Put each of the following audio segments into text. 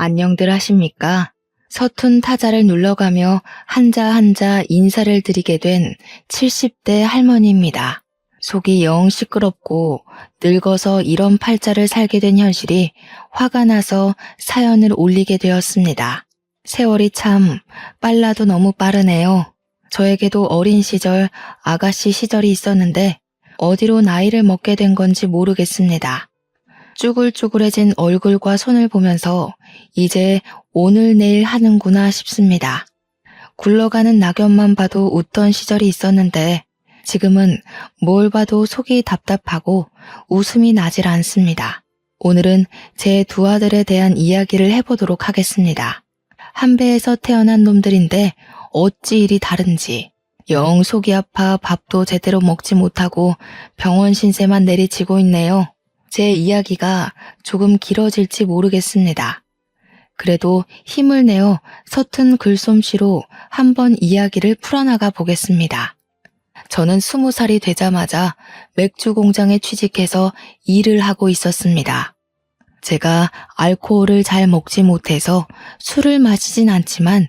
안녕들 하십니까? 서툰 타자를 눌러가며 한자 한자 인사를 드리게 된 70대 할머니입니다. 속이 영 시끄럽고 늙어서 이런 팔자를 살게 된 현실이 화가 나서 사연을 올리게 되었습니다. 세월이 참 빨라도 너무 빠르네요. 저에게도 어린 시절, 아가씨 시절이 있었는데 어디로 나이를 먹게 된 건지 모르겠습니다. 쭈글쭈글해진 얼굴과 손을 보면서 이제 오늘 내일 하는구나 싶습니다. 굴러가는 낙엽만 봐도 웃던 시절이 있었는데 지금은 뭘 봐도 속이 답답하고 웃음이 나질 않습니다. 오늘은 제 두 아들에 대한 이야기를 해보도록 하겠습니다. 한 배에서 태어난 놈들인데 어찌 일이 다른지 영 속이 아파 밥도 제대로 먹지 못하고 병원 신세만 내리치고 있네요. 제 이야기가 조금 길어질지 모르겠습니다. 그래도 힘을 내어 서툰 글솜씨로 한번 이야기를 풀어나가 보겠습니다. 저는 20살이 되자마자 맥주 공장에 취직해서 일을 하고 있었습니다. 제가 알코올을 잘 먹지 못해서 술을 마시진 않지만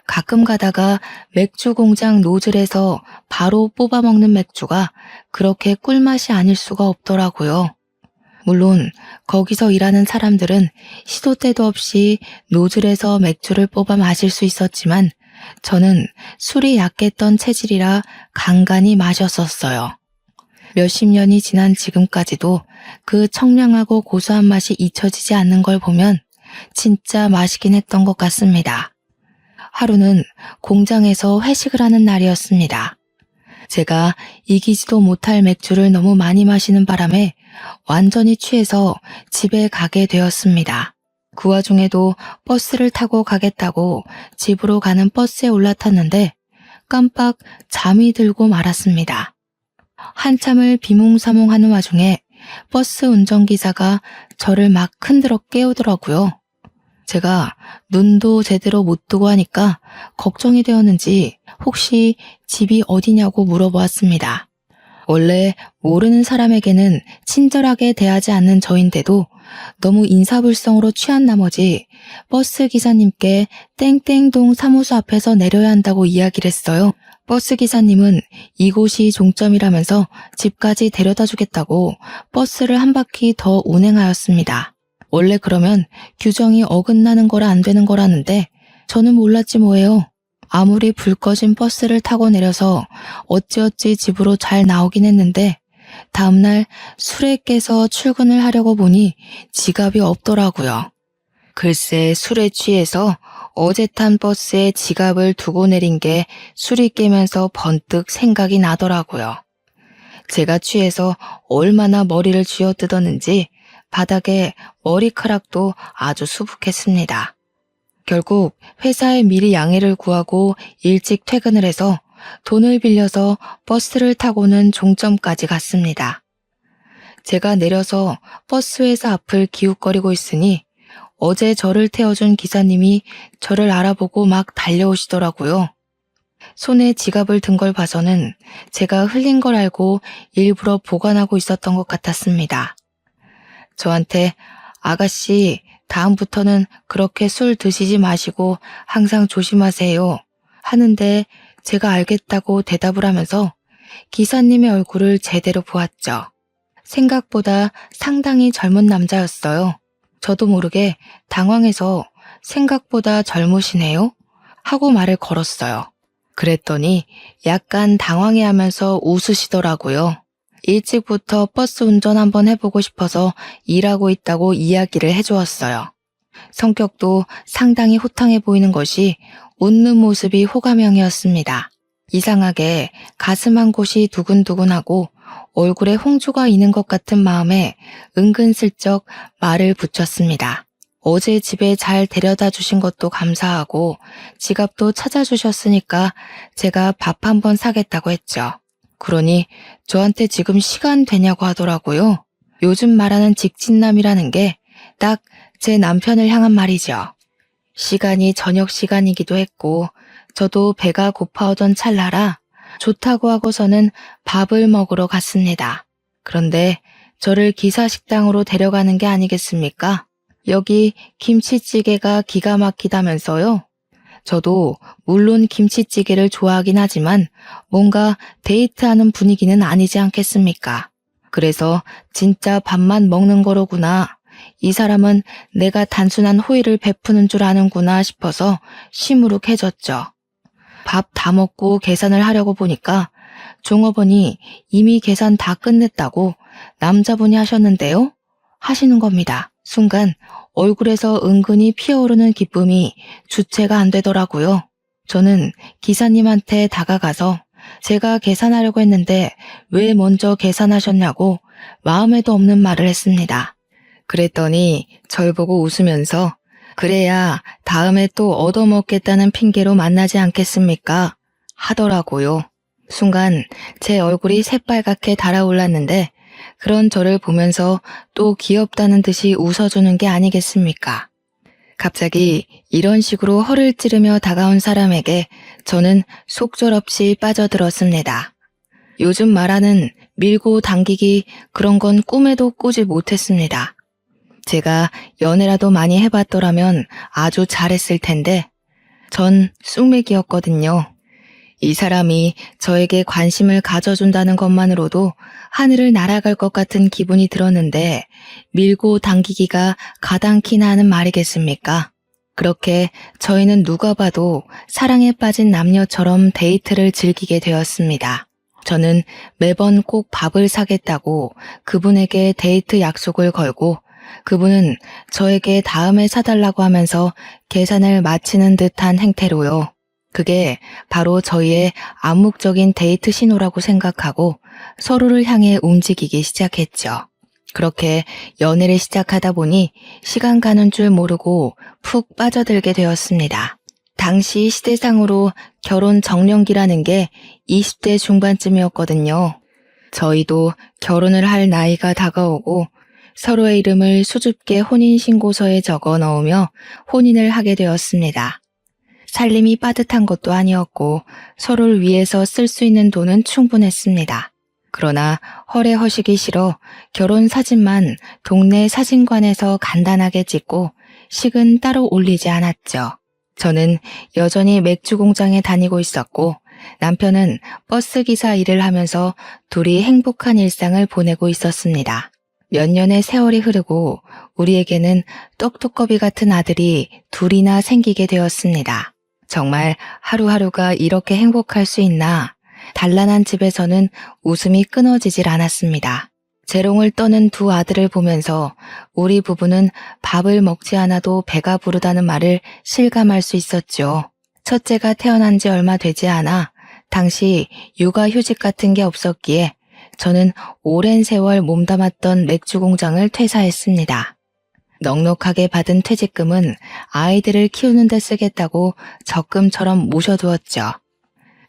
가끔 가다가 맥주 공장 노즐에서 바로 뽑아 먹는 맥주가 그렇게 꿀맛이 아닐 수가 없더라고요. 물론 거기서 일하는 사람들은 시도 때도 없이 노즐에서 맥주를 뽑아 마실 수 있었지만 저는 술이 약했던 체질이라 간간히 마셨었어요. 몇십 년이 지난 지금까지도 그 청량하고 고소한 맛이 잊혀지지 않는 걸 보면 진짜 맛있긴 했던 것 같습니다. 하루는 공장에서 회식을 하는 날이었습니다. 제가 이기지도 못할 맥주를 너무 많이 마시는 바람에 완전히 취해서 집에 가게 되었습니다. 그 와중에도 버스를 타고 가겠다고 집으로 가는 버스에 올라탔는데 깜빡 잠이 들고 말았습니다. 한참을 비몽사몽하는 와중에 버스 운전기사가 저를 막 흔들어 깨우더라고요. 제가 눈도 제대로 못 뜨고 하니까 걱정이 되었는지 혹시 집이 어디냐고 물어보았습니다. 원래 모르는 사람에게는 친절하게 대하지 않는 저인데도 너무 인사불성으로 취한 나머지 버스 기사님께 땡땡동 사무소 앞에서 내려야 한다고 이야기를 했어요. 버스 기사님은 이곳이 종점이라면서 집까지 데려다 주겠다고 버스를 한 바퀴 더 운행하였습니다. 원래 그러면 규정이 어긋나는 거라 안 되는 거라는데 저는 몰랐지 뭐예요. 아무리 불 꺼진 버스를 타고 내려서 어찌어찌 집으로 잘 나오긴 했는데 다음날 술에 깨서 출근을 하려고 보니 지갑이 없더라고요. 글쎄 술에 취해서 어제 탄 버스에 지갑을 두고 내린 게 술이 깨면서 번뜩 생각이 나더라고요. 제가 취해서 얼마나 머리를 쥐어뜯었는지 바닥에 머리카락도 아주 수북했습니다. 결국 회사에 미리 양해를 구하고 일찍 퇴근을 해서 돈을 빌려서 버스를 타고는 종점까지 갔습니다. 제가 내려서 버스 회사 앞을 기웃거리고 있으니 어제 저를 태워준 기사님이 저를 알아보고 막 달려오시더라고요. 손에 지갑을 든 걸 봐서는 제가 흘린 걸 알고 일부러 보관하고 있었던 것 같았습니다. 저한테 아가씨 다음부터는 그렇게 술 드시지 마시고 항상 조심하세요 하는데 제가 알겠다고 대답을 하면서 기사님의 얼굴을 제대로 보았죠. 생각보다 상당히 젊은 남자였어요. 저도 모르게 당황해서 생각보다 젊으시네요 하고 말을 걸었어요. 그랬더니 약간 당황해하면서 웃으시더라고요. 일찍부터 버스 운전 한번 해보고 싶어서 일하고 있다고 이야기를 해주었어요. 성격도 상당히 호탕해 보이는 것이 웃는 모습이 호감형이었습니다. 이상하게 가슴 한 곳이 두근두근하고 얼굴에 홍조가 있는 것 같은 마음에 은근슬쩍 말을 붙였습니다. 어제 집에 잘 데려다 주신 것도 감사하고 지갑도 찾아주셨으니까 제가 밥 한번 사겠다고 했죠. 그러니 저한테 지금 시간 되냐고 하더라고요. 요즘 말하는 직진남이라는 게 딱 제 남편을 향한 말이죠. 시간이 저녁 시간이기도 했고 저도 배가 고파오던 찰나라 좋다고 하고서는 밥을 먹으러 갔습니다. 그런데 저를 기사식당으로 데려가는 게 아니겠습니까? 여기 김치찌개가 기가 막히다면서요? 저도 물론 김치찌개를 좋아하긴 하지만 뭔가 데이트하는 분위기는 아니지 않겠습니까? 그래서 진짜 밥만 먹는 거로구나. 이 사람은 내가 단순한 호의를 베푸는 줄 아는구나 싶어서 시무룩해졌죠. 밥 다 먹고 계산을 하려고 보니까 종업원이 이미 계산 다 끝냈다고 남자분이 하셨는데요? 하시는 겁니다. 순간 얼굴에서 은근히 피어오르는 기쁨이 주체가 안 되더라고요. 저는 기사님한테 다가가서 제가 계산하려고 했는데 왜 먼저 계산하셨냐고 마음에도 없는 말을 했습니다. 그랬더니 절 보고 웃으면서 그래야 다음에 또 얻어먹겠다는 핑계로 만나지 않겠습니까? 하더라고요. 순간 제 얼굴이 새빨갛게 달아올랐는데 그런 저를 보면서 또 귀엽다는 듯이 웃어주는 게 아니겠습니까? 갑자기 이런 식으로 허를 찌르며 다가온 사람에게 저는 속절없이 빠져들었습니다. 요즘 말하는 밀고 당기기 그런 건 꿈에도 꾸지 못했습니다. 제가 연애라도 많이 해봤더라면 아주 잘했을 텐데 전 쑥맥이었거든요. 이 사람이 저에게 관심을 가져준다는 것만으로도 하늘을 날아갈 것 같은 기분이 들었는데 밀고 당기기가 가당키나 하는 말이겠습니까? 그렇게 저희는 누가 봐도 사랑에 빠진 남녀처럼 데이트를 즐기게 되었습니다. 저는 매번 꼭 밥을 사겠다고 그분에게 데이트 약속을 걸고 그분은 저에게 다음에 사달라고 하면서 계산을 마치는 듯한 행태로요. 그게 바로 저희의 암묵적인 데이트 신호라고 생각하고 서로를 향해 움직이기 시작했죠. 그렇게 연애를 시작하다 보니 시간 가는 줄 모르고 푹 빠져들게 되었습니다. 당시 시대상으로 결혼 정년기라는 게 20대 중반쯤이었거든요. 저희도 결혼을 할 나이가 다가오고 서로의 이름을 수줍게 혼인신고서에 적어 넣으며 혼인을 하게 되었습니다. 살림이 빠듯한 것도 아니었고 서로를 위해서 쓸 수 있는 돈은 충분했습니다. 그러나 허례허식이 싫어 결혼 사진만 동네 사진관에서 간단하게 찍고 식은 따로 올리지 않았죠. 저는 여전히 맥주 공장에 다니고 있었고 남편은 버스기사 일을 하면서 둘이 행복한 일상을 보내고 있었습니다. 몇 년의 세월이 흐르고 우리에게는 떡두꺼비 같은 아들이 둘이나 생기게 되었습니다. 정말 하루하루가 이렇게 행복할 수 있나? 단란한 집에서는 웃음이 끊어지질 않았습니다. 재롱을 떠는 두 아들을 보면서 우리 부부는 밥을 먹지 않아도 배가 부르다는 말을 실감할 수 있었죠. 첫째가 태어난 지 얼마 되지 않아 당시 육아휴직 같은 게 없었기에 저는 오랜 세월 몸담았던 맥주 공장을 퇴사했습니다. 넉넉하게 받은 퇴직금은 아이들을 키우는 데 쓰겠다고 적금처럼 모셔두었죠.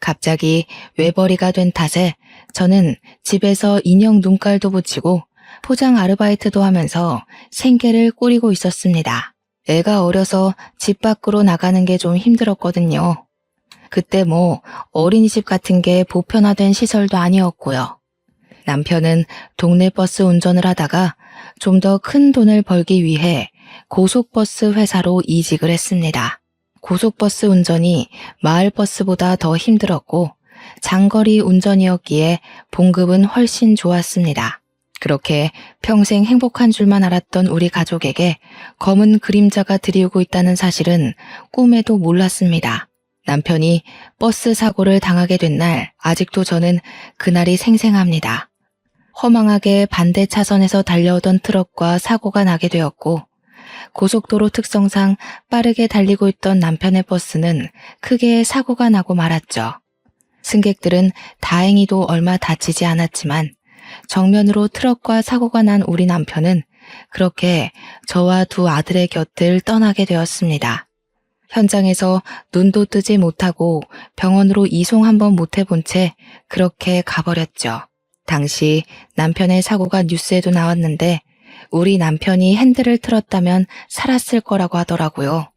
갑자기 외벌이가 된 탓에 저는 집에서 인형 눈깔도 붙이고 포장 아르바이트도 하면서 생계를 꾸리고 있었습니다. 애가 어려서 집 밖으로 나가는 게 좀 힘들었거든요. 그때 어린이집 같은 게 보편화된 시설도 아니었고요. 남편은 동네 버스 운전을 하다가 좀 더 큰 돈을 벌기 위해 고속버스 회사로 이직을 했습니다. 고속버스 운전이 마을버스보다 더 힘들었고 장거리 운전이었기에 봉급은 훨씬 좋았습니다. 그렇게 평생 행복한 줄만 알았던 우리 가족에게 검은 그림자가 드리우고 있다는 사실은 꿈에도 몰랐습니다. 남편이 버스 사고를 당하게 된 날 아직도 저는 그날이 생생합니다. 허망하게 반대 차선에서 달려오던 트럭과 사고가 나게 되었고 고속도로 특성상 빠르게 달리고 있던 남편의 버스는 크게 사고가 나고 말았죠. 승객들은 다행히도 얼마 다치지 않았지만 정면으로 트럭과 사고가 난 우리 남편은 그렇게 저와 두 아들의 곁을 떠나게 되었습니다. 현장에서 눈도 뜨지 못하고 병원으로 이송 한번 못 해본 채 그렇게 가버렸죠. 당시 남편의 사고가 뉴스에도 나왔는데 우리 남편이 핸들을 틀었다면 살았을 거라고 하더라고요.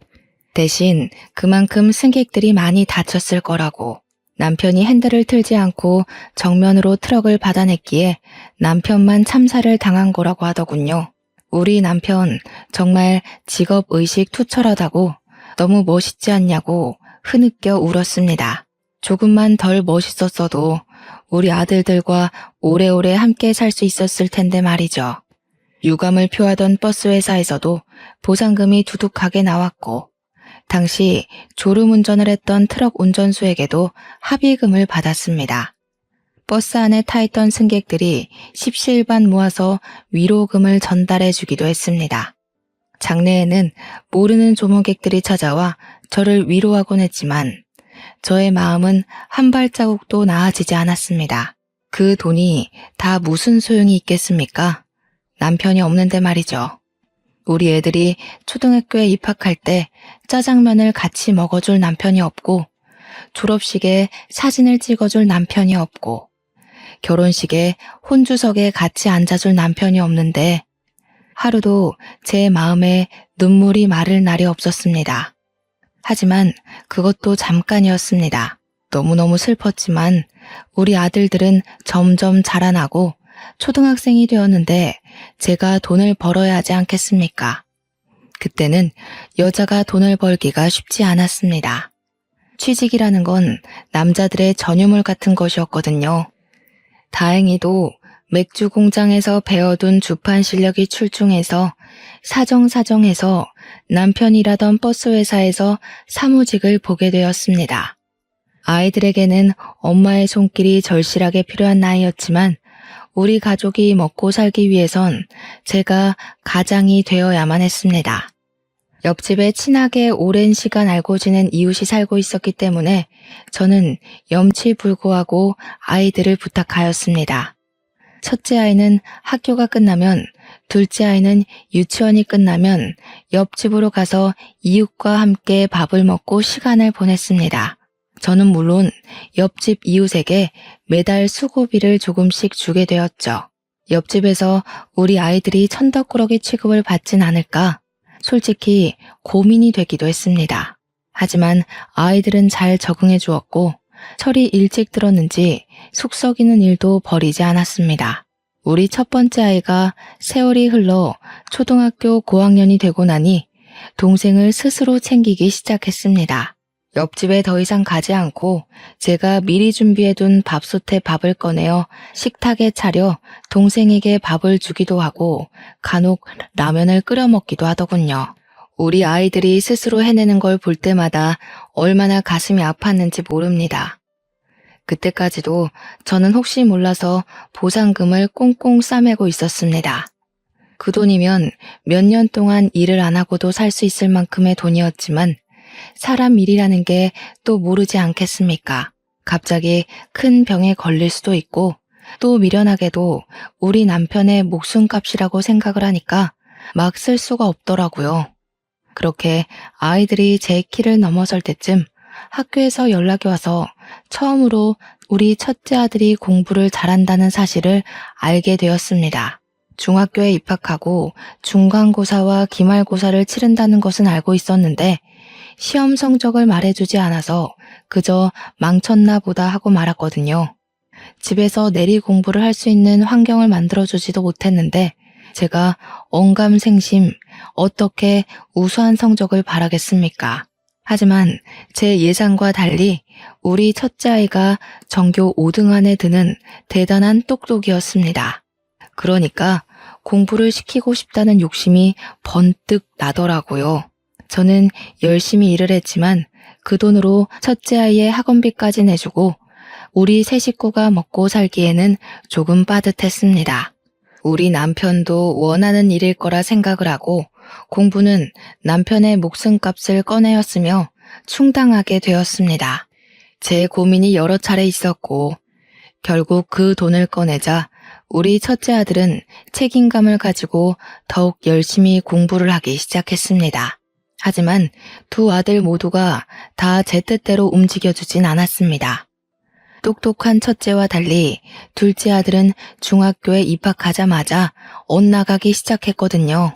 대신 그만큼 승객들이 많이 다쳤을 거라고. 남편이 핸들을 틀지 않고 정면으로 트럭을 받아냈기에 남편만 참사를 당한 거라고 하더군요. 우리 남편 정말 직업의식 투철하다고 너무 멋있지 않냐고 흐느껴 울었습니다. 조금만 덜 멋있었어도 우리 아들들과 오래오래 함께 살 수 있었을 텐데 말이죠. 유감을 표하던 버스 회사에서도 보상금이 두둑하게 나왔고, 당시 졸음운전을 했던 트럭 운전수에게도 합의금을 받았습니다. 버스 안에 타있던 승객들이 십시일반 모아서 위로금을 전달해 주기도 했습니다. 장례에는 모르는 조문객들이 찾아와 저를 위로하곤 했지만 저의 마음은 한 발자국도 나아지지 않았습니다. 그 돈이 다 무슨 소용이 있겠습니까? 남편이 없는데 말이죠. 우리 애들이 초등학교에 입학할 때 짜장면을 같이 먹어줄 남편이 없고, 졸업식에 사진을 찍어줄 남편이 없고, 결혼식에 혼주석에 같이 앉아줄 남편이 없는데 하루도 제 마음에 눈물이 마를 날이 없었습니다. 하지만 그것도 잠깐이었습니다. 너무너무 슬펐지만 우리 아들들은 점점 자라나고 초등학생이 되었는데 제가 돈을 벌어야 하지 않겠습니까? 그때는 여자가 돈을 벌기가 쉽지 않았습니다. 취직이라는 건 남자들의 전유물 같은 것이었거든요. 다행히도 맥주 공장에서 배워둔 주판 실력이 출중해서 사정사정해서 남편이 일하던 버스 회사에서 사무직을 보게 되었습니다. 아이들에게는 엄마의 손길이 절실하게 필요한 나이였지만 우리 가족이 먹고 살기 위해선 제가 가장이 되어야만 했습니다. 옆집에 친하게 오랜 시간 알고 지낸 이웃이 살고 있었기 때문에 저는 염치불고하고 아이들을 부탁하였습니다. 첫째 아이는 학교가 끝나면, 둘째 아이는 유치원이 끝나면 옆집으로 가서 이웃과 함께 밥을 먹고 시간을 보냈습니다. 저는 물론 옆집 이웃에게 매달 수고비를 조금씩 주게 되었죠. 옆집에서 우리 아이들이 천덕꾸러기 취급을 받진 않을까? 솔직히 고민이 되기도 했습니다. 하지만 아이들은 잘 적응해 주었고 철이 일찍 들었는지 속썩이는 일도 벌이지 않았습니다. 우리 첫 번째 아이가 세월이 흘러 초등학교 고학년이 되고 나니 동생을 스스로 챙기기 시작했습니다. 옆집에 더 이상 가지 않고 제가 미리 준비해둔 밥솥에 밥을 꺼내어 식탁에 차려 동생에게 밥을 주기도 하고 간혹 라면을 끓여 먹기도 하더군요. 우리 아이들이 스스로 해내는 걸 볼 때마다 얼마나 가슴이 아팠는지 모릅니다. 그때까지도 저는 혹시 몰라서 보상금을 꽁꽁 싸매고 있었습니다. 그 돈이면 몇 년 동안 일을 안 하고도 살 수 있을 만큼의 돈이었지만 사람 일이라는 게 또 모르지 않겠습니까? 갑자기 큰 병에 걸릴 수도 있고 또 미련하게도 우리 남편의 목숨값이라고 생각을 하니까 막 쓸 수가 없더라고요. 그렇게 아이들이 제 키를 넘어설 때쯤 학교에서 연락이 와서 처음으로 우리 첫째 아들이 공부를 잘한다는 사실을 알게 되었습니다. 중학교에 입학하고 중간고사와 기말고사를 치른다는 것은 알고 있었는데 시험 성적을 말해주지 않아서 그저 망쳤나 보다 하고 말았거든요. 집에서 내리 공부를 할 수 있는 환경을 만들어주지도 못했는데 제가 언감생심 어떻게 우수한 성적을 바라겠습니까? 하지만 제 예상과 달리 우리 첫째 아이가 전교 5등 안에 드는 대단한 똑똑이었습니다. 그러니까 공부를 시키고 싶다는 욕심이 번뜩 나더라고요. 저는 열심히 일을 했지만 그 돈으로 첫째 아이의 학원비까지 내주고 우리 세 식구가 먹고 살기에는 조금 빠듯했습니다. 우리 남편도 원하는 일일 거라 생각을 하고 공부는 남편의 목숨값을 꺼내었으며 충당하게 되었습니다. 제 고민이 여러 차례 있었고 결국 그 돈을 꺼내자 우리 첫째 아들은 책임감을 가지고 더욱 열심히 공부를 하기 시작했습니다. 하지만 두 아들 모두가 다 제 뜻대로 움직여주진 않았습니다. 똑똑한 첫째와 달리 둘째 아들은 중학교에 입학하자마자 엇나가기 시작했거든요.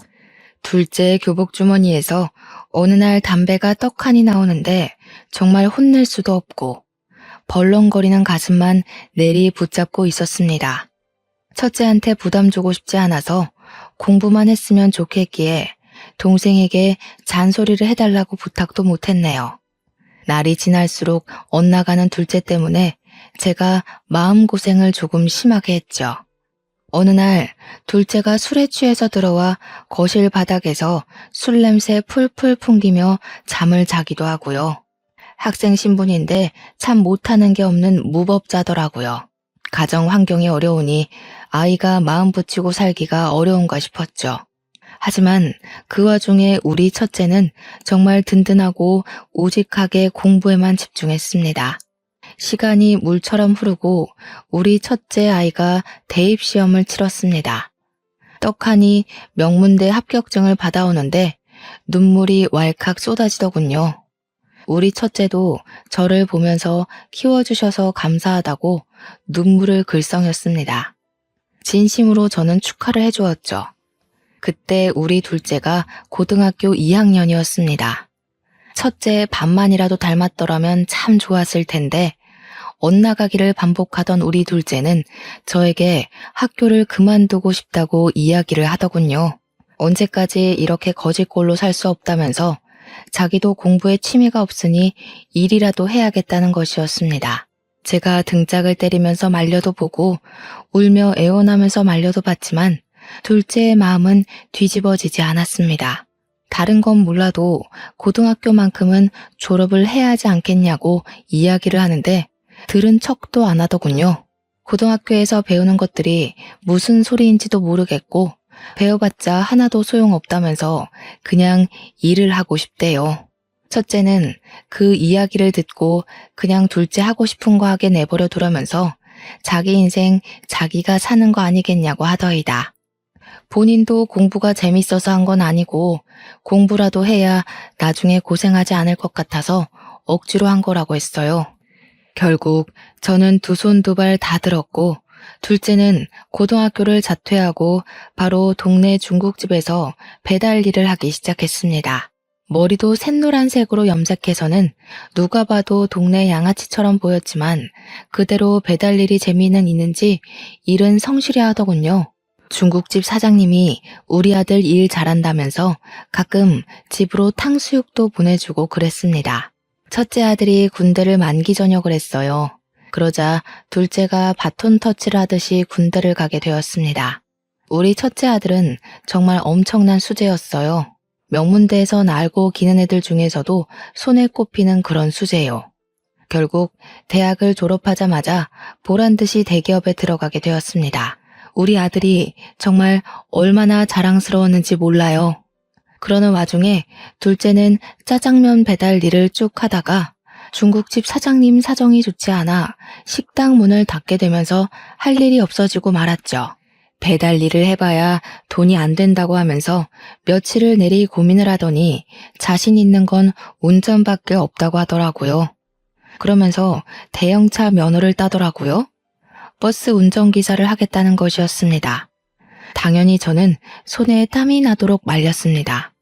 둘째 교복 주머니에서 어느 날 담배가 떡하니 나오는데 정말 혼낼 수도 없고 벌렁거리는 가슴만 내리 붙잡고 있었습니다. 첫째한테 부담 주고 싶지 않아서 공부만 했으면 좋겠기에 동생에게 잔소리를 해달라고 부탁도 못했네요. 날이 지날수록 엇나가는 둘째 때문에 제가 마음고생을 조금 심하게 했죠. 어느 날 둘째가 술에 취해서 들어와 거실 바닥에서 술 냄새 풀풀 풍기며 잠을 자기도 하고요. 학생 신분인데 참 못하는 게 없는 무법자더라고요. 가정 환경이 어려우니 아이가 마음 붙이고 살기가 어려운가 싶었죠. 하지만 그 와중에 우리 첫째는 정말 든든하고 우직하게 공부에만 집중했습니다. 시간이 물처럼 흐르고 우리 첫째 아이가 대입시험을 치렀습니다. 떡하니 명문대 합격증을 받아오는데 눈물이 왈칵 쏟아지더군요. 우리 첫째도 저를 보면서 키워주셔서 감사하다고 눈물을 글썽였습니다. 진심으로 저는 축하를 해주었죠. 그때 우리 둘째가 고등학교 2학년이었습니다. 첫째 반만이라도 닮았더라면 참 좋았을 텐데 엇나가기를 반복하던 우리 둘째는 저에게 학교를 그만두고 싶다고 이야기를 하더군요. 언제까지 이렇게 거지꼴로 살 수 없다면서 자기도 공부에 취미가 없으니 일이라도 해야겠다는 것이었습니다. 제가 등짝을 때리면서 말려도 보고 울며 애원하면서 말려도 봤지만 둘째의 마음은 뒤집어지지 않았습니다. 다른 건 몰라도 고등학교만큼은 졸업을 해야 하지 않겠냐고 이야기를 하는데 들은 척도 안 하더군요. 고등학교에서 배우는 것들이 무슨 소리인지도 모르겠고 배워봤자 하나도 소용없다면서 그냥 일을 하고 싶대요. 첫째는 그 이야기를 듣고 그냥 둘째 하고 싶은 거 하게 내버려 두라면서 자기 인생 자기가 사는 거 아니겠냐고 하더이다. 본인도 공부가 재밌어서 한 건 아니고 공부라도 해야 나중에 고생하지 않을 것 같아서 억지로 한 거라고 했어요. 결국 저는 두 손 두 발 다 들었고 둘째는 고등학교를 자퇴하고 바로 동네 중국집에서 배달 일을 하기 시작했습니다. 머리도 샛노란색으로 염색해서는 누가 봐도 동네 양아치처럼 보였지만 그대로 배달 일이 재미는 있는지 일은 성실히 하더군요. 중국집 사장님이 우리 아들 일 잘한다면서 가끔 집으로 탕수육도 보내주고 그랬습니다. 첫째 아들이 군대를 만기 전역을 했어요. 그러자 둘째가 바톤 터치를 하듯이 군대를 가게 되었습니다. 우리 첫째 아들은 정말 엄청난 수재였어요. 명문대에서 날고 기는 애들 중에서도 손에 꼽히는 그런 수재요. 결국 대학을 졸업하자마자 보란듯이 대기업에 들어가게 되었습니다. 우리 아들이 정말 얼마나 자랑스러웠는지 몰라요. 그러는 와중에 둘째는 짜장면 배달 일을 쭉 하다가 중국집 사장님 사정이 좋지 않아 식당 문을 닫게 되면서 할 일이 없어지고 말았죠. 배달 일을 해봐야 돈이 안 된다고 하면서 며칠을 내리 고민을 하더니 자신 있는 건 운전밖에 없다고 하더라고요. 그러면서 대형차 면허를 따더라고요. 버스 운전기사를 하겠다는 것이었습니다. 당연히 저는 손에 땀이 나도록 말렸습니다.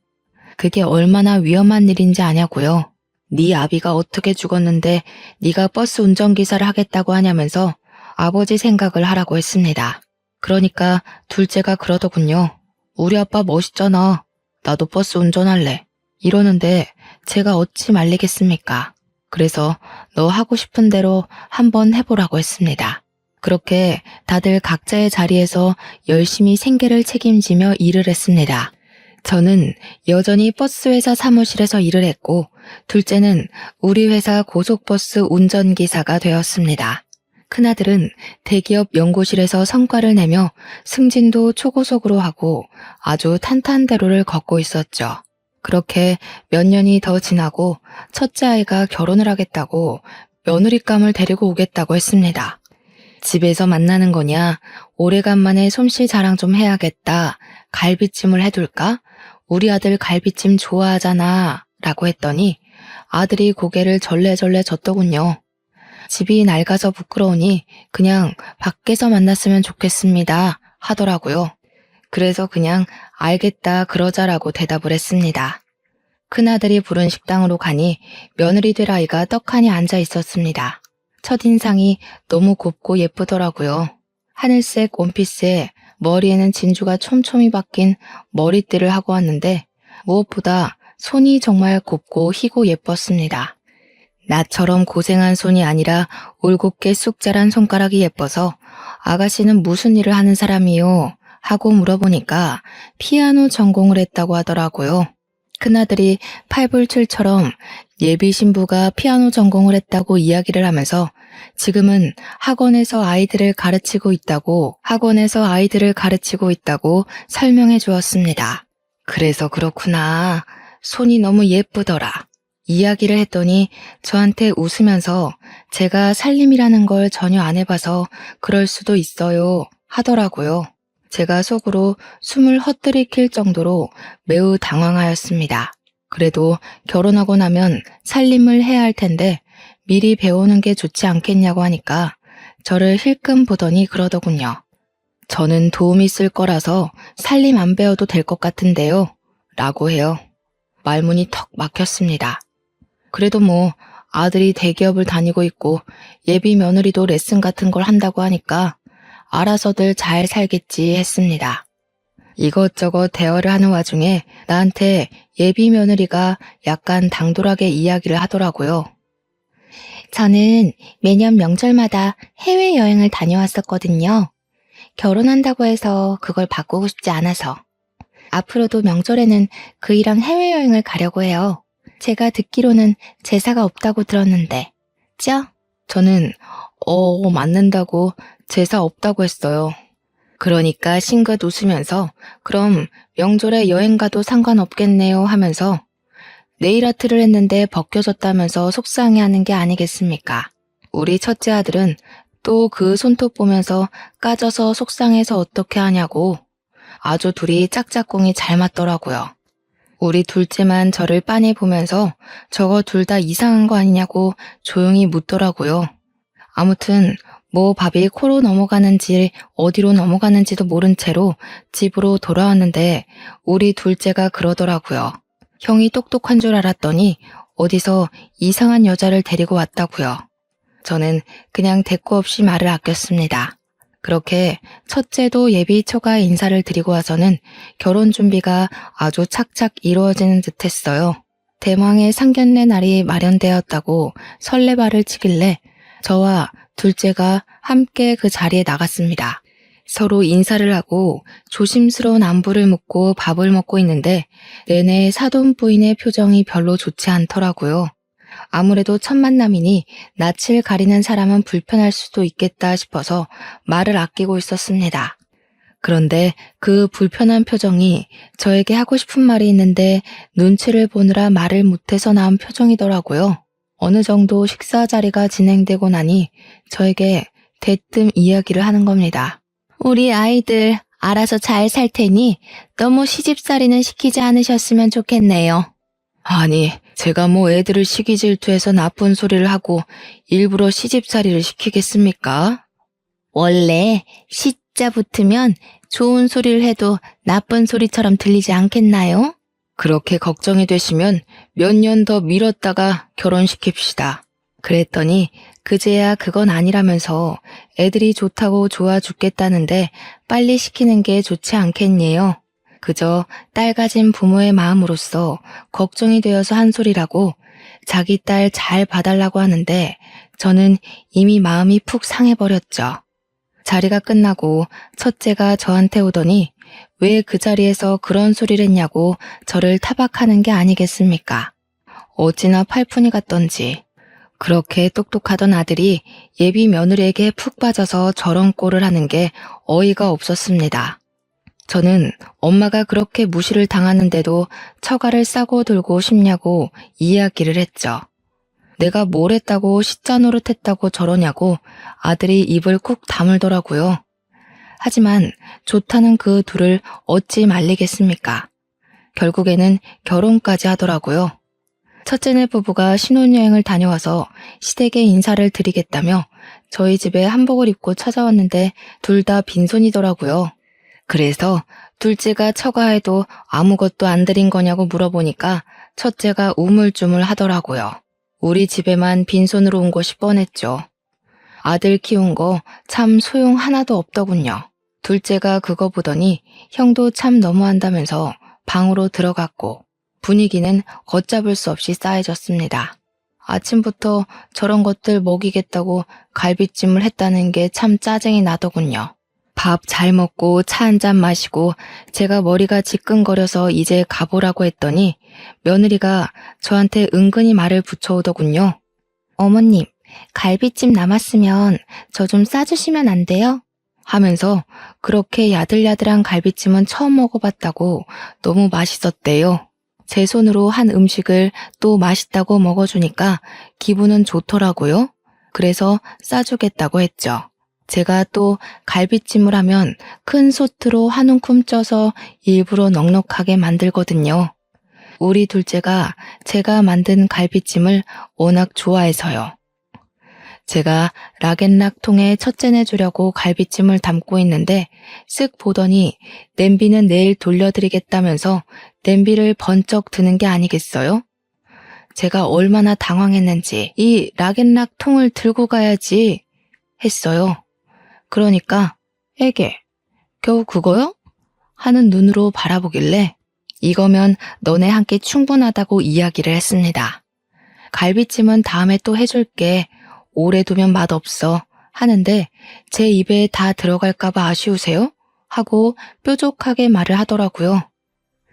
그게 얼마나 위험한 일인지 아냐고요. 네 아비가 어떻게 죽었는데 네가 버스 운전기사를 하겠다고 하냐면서 아버지 생각을 하라고 했습니다. 그러니까 둘째가 그러더군요. 우리 아빠 멋있잖아. 나도 버스 운전할래. 이러는데 제가 어찌 말리겠습니까? 그래서 너 하고 싶은 대로 한번 해보라고 했습니다. 그렇게 다들 각자의 자리에서 열심히 생계를 책임지며 일을 했습니다. 저는 여전히 버스회사 사무실에서 일을 했고 둘째는 우리 회사 고속버스 운전기사가 되었습니다. 큰아들은 대기업 연구실에서 성과를 내며 승진도 초고속으로 하고 아주 탄탄대로를 걷고 있었죠. 그렇게 몇 년이 더 지나고 첫째 아이가 결혼을 하겠다고 며느리감을 데리고 오겠다고 했습니다. 집에서 만나는 거냐? 오래간만에 솜씨 자랑 좀 해야겠다. 갈비찜을 해둘까? 우리 아들 갈비찜 좋아하잖아. 라고 했더니 아들이 고개를 절레절레 젓더군요. 집이 낡아서 부끄러우니 그냥 밖에서 만났으면 좋겠습니다. 하더라고요. 그래서 그냥 알겠다 그러자라고 대답을 했습니다. 큰아들이 부른 식당으로 가니 며느리 될 아이가 떡하니 앉아 있었습니다. 첫인상이 너무 곱고 예쁘더라고요. 하늘색 원피스에 머리에는 진주가 촘촘히 박힌 머리띠를 하고 왔는데 무엇보다 손이 정말 곱고 희고 예뻤습니다. 나처럼 고생한 손이 아니라 올곧게 쑥 자란 손가락이 예뻐서 아가씨는 무슨 일을 하는 사람이요? 하고 물어보니까 피아노 전공을 했다고 하더라고요. 큰아들이 팔불출처럼 예비 신부가 피아노 전공을 했다고 이야기를 하면서 지금은 학원에서 아이들을 가르치고 있다고 설명해 주었습니다. 그래서 그렇구나. 손이 너무 예쁘더라. 이야기를 했더니 저한테 웃으면서 제가 살림이라는 걸 전혀 안 해봐서 그럴 수도 있어요 하더라고요. 제가 속으로 숨을 헛들이킬 정도로 매우 당황하였습니다. 그래도 결혼하고 나면 살림을 해야 할 텐데 미리 배우는 게 좋지 않겠냐고 하니까 저를 힐끔 보더니 그러더군요. 저는 도움이 쓸 거라서 살림 안 배워도 될 것 같은데요. 라고 해요. 말문이 턱 막혔습니다. 그래도 뭐 아들이 대기업을 다니고 있고 예비 며느리도 레슨 같은 걸 한다고 하니까 알아서들 잘 살겠지 했습니다. 이것저것 대화를 하는 와중에 나한테 예비 며느리가 약간 당돌하게 이야기를 하더라고요. 저는 매년 명절마다 해외여행을 다녀왔었거든요. 결혼한다고 해서 그걸 바꾸고 싶지 않아서. 앞으로도 명절에는 그이랑 해외여행을 가려고 해요. 제가 듣기로는 제사가 없다고 들었는데. 저는 맞는다고 제사 없다고 했어요. 그러니까 싱긋 웃으면서 그럼 명절에 여행 가도 상관없겠네요 하면서 네일아트를 했는데 벗겨졌다면서 속상해하는 게 아니겠습니까? 우리 첫째 아들은 또 그 손톱 보면서 까져서 속상해서 어떻게 하냐고 아주 둘이 짝짝꿍이 잘 맞더라고요. 우리 둘째만 저를 빤히 보면서 저거 둘 다 이상한 거 아니냐고 조용히 묻더라고요. 아무튼 뭐 밥이 코로 넘어가는지 어디로 넘어가는지도 모른 채로 집으로 돌아왔는데 우리 둘째가 그러더라고요. 형이 똑똑한 줄 알았더니 어디서 이상한 여자를 데리고 왔다고요. 저는 그냥 대꾸 없이 말을 아꼈습니다. 그렇게 첫째도 예비 처가 인사를 드리고 와서는 결혼 준비가 아주 착착 이루어지는 듯 했어요. 대망의 상견례 날이 마련되었다고 설레발을 치길래 저와 둘째가 함께 그 자리에 나갔습니다. 서로 인사를 하고 조심스러운 안부를 묻고 밥을 먹고 있는데 내내 사돈 부인의 표정이 별로 좋지 않더라고요. 아무래도 첫 만남이니 낯을 가리는 사람은 불편할 수도 있겠다 싶어서 말을 아끼고 있었습니다. 그런데 그 불편한 표정이 저에게 하고 싶은 말이 있는데 눈치를 보느라 말을 못해서 나온 표정이더라고요. 어느 정도 식사 자리가 진행되고 나니 저에게 대뜸 이야기를 하는 겁니다. 우리 아이들 알아서 잘 살 테니 너무 시집살이는 시키지 않으셨으면 좋겠네요. 아니, 제가 뭐 애들을 시기 질투해서 나쁜 소리를 하고 일부러 시집살이를 시키겠습니까? 원래 시자 붙으면 좋은 소리를 해도 나쁜 소리처럼 들리지 않겠나요? 그렇게 걱정이 되시면 몇 년 더 미뤘다가 결혼시킵시다. 그랬더니 그제야 그건 아니라면서 애들이 좋다고 좋아 죽겠다는데 빨리 시키는 게 좋지 않겠니요? 그저 딸 가진 부모의 마음으로서 걱정이 되어서 한 소리라고 자기 딸 잘 봐달라고 하는데 저는 이미 마음이 푹 상해버렸죠. 자리가 끝나고 첫째가 저한테 오더니 왜 그 자리에서 그런 소리를 했냐고 저를 타박하는 게 아니겠습니까? 어찌나 팔푼이 같던지. 그렇게 똑똑하던 아들이 예비 며느리에게 푹 빠져서 저런 꼴을 하는 게 어이가 없었습니다. 저는 엄마가 그렇게 무시를 당하는데도 처가를 싸고 들고 싶냐고 이야기를 했죠. 내가 뭘 했다고 시자 노릇했다고 저러냐고 아들이 입을 꾹 다물더라고요. 하지만 좋다는 그 둘을 어찌 말리겠습니까? 결국에는 결혼까지 하더라고요. 첫째네 부부가 신혼여행을 다녀와서 시댁에 인사를 드리겠다며 저희 집에 한복을 입고 찾아왔는데 둘 다 빈손이더라고요. 그래서 둘째가 처가해도 아무것도 안 드린 거냐고 물어보니까 첫째가 우물쭈물 하더라고요. 우리 집에만 빈손으로 온 것이 뻔했죠. 아들 키운 거 참 소용 하나도 없더군요. 둘째가 그거 보더니 형도 참 너무한다면서 방으로 들어갔고 분위기는 걷잡을 수 없이 싸해졌습니다. 아침부터 저런 것들 먹이겠다고 갈비찜을 했다는 게 참 짜증이 나더군요. 밥 잘 먹고 차 한 잔 마시고 제가 머리가 지끈거려서 이제 가보라고 했더니 며느리가 저한테 은근히 말을 붙여오더군요. 어머님, 갈비찜 남았으면 저 좀 싸주시면 안 돼요? 하면서 그렇게 야들야들한 갈비찜은 처음 먹어봤다고 너무 맛있었대요. 제 손으로 한 음식을 또 맛있다고 먹어주니까 기분은 좋더라고요. 그래서 싸주겠다고 했죠. 제가 또 갈비찜을 하면 큰 솥으로 한 움큼 쪄서 일부러 넉넉하게 만들거든요. 우리 둘째가 제가 만든 갈비찜을 워낙 좋아해서요. 제가 락앤락 통에 첫째 내주려고 갈비찜을 담고 있는데 쓱 보더니 냄비는 내일 돌려드리겠다면서 냄비를 번쩍 드는 게 아니겠어요? 제가 얼마나 당황했는지 이 락앤락 통을 들고 가야지 했어요. 그러니까 에게 겨우 그거요? 하는 눈으로 바라보길래 이거면 너네 한 끼 충분하다고 이야기를 했습니다. 갈비찜은 다음에 또 해줄게. 오래 두면 맛없어 하는데 제 입에 다 들어갈까봐 아쉬우세요? 하고 뾰족하게 말을 하더라고요.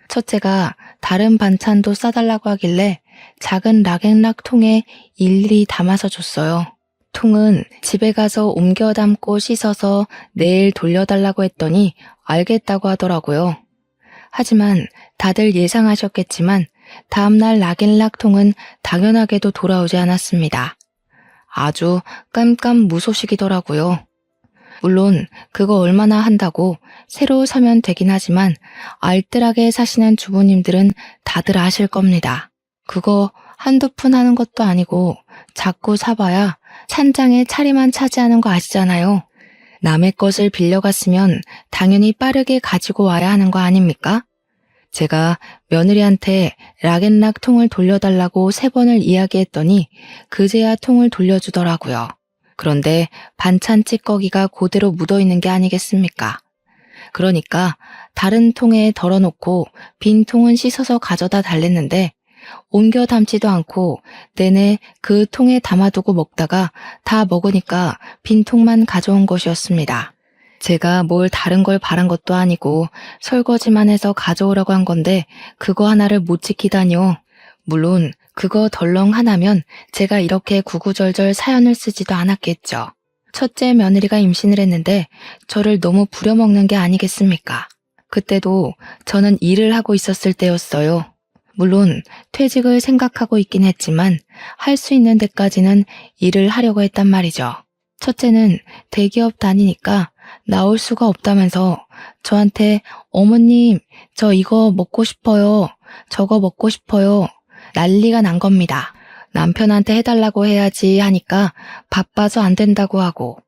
첫째가 다른 반찬도 싸달라고 하길래 작은 락앤락 통에 일일이 담아서 줬어요. 통은 집에 가서 옮겨 담고 씻어서 내일 돌려달라고 했더니 알겠다고 하더라고요. 하지만 다들 예상하셨겠지만 다음날 락앤락 통은 당연하게도 돌아오지 않았습니다. 아주 깜깜무소식이더라고요. 물론 그거 얼마나 한다고 새로 사면 되긴 하지만 알뜰하게 사시는 주부님들은 다들 아실 겁니다. 그거 한두 푼 하는 것도 아니고 자꾸 사봐야 찬장에 차리만 차지하는 거 아시잖아요. 남의 것을 빌려갔으면 당연히 빠르게 가지고 와야 하는 거 아닙니까? 제가 며느리한테 락앤락 통을 돌려달라고 3번을 이야기했더니 그제야 통을 돌려주더라고요. 그런데 반찬 찌꺼기가 그대로 묻어있는 게 아니겠습니까? 그러니까 다른 통에 덜어놓고 빈 통은 씻어서 가져다 달랬는데 옮겨 담지도 않고 내내 그 통에 담아두고 먹다가 다 먹으니까 빈 통만 가져온 것이었습니다. 제가 뭘 다른 걸 바란 것도 아니고 설거지만 해서 가져오라고 한 건데 그거 하나를 못 지키다니요. 물론 그거 덜렁 하나면 제가 이렇게 구구절절 사연을 쓰지도 않았겠죠. 첫째 며느리가 임신을 했는데 저를 너무 부려먹는 게 아니겠습니까? 그때도 저는 일을 하고 있었을 때였어요. 물론 퇴직을 생각하고 있긴 했지만 할 수 있는 데까지는 일을 하려고 했단 말이죠. 첫째는 대기업 다니니까 나올 수가 없다면서 저한테 어머님 저 이거 먹고 싶어요. 저거 먹고 싶어요. 난리가 난 겁니다. 남편한테 해달라고 해야지 하니까 바빠서 안 된다고 하고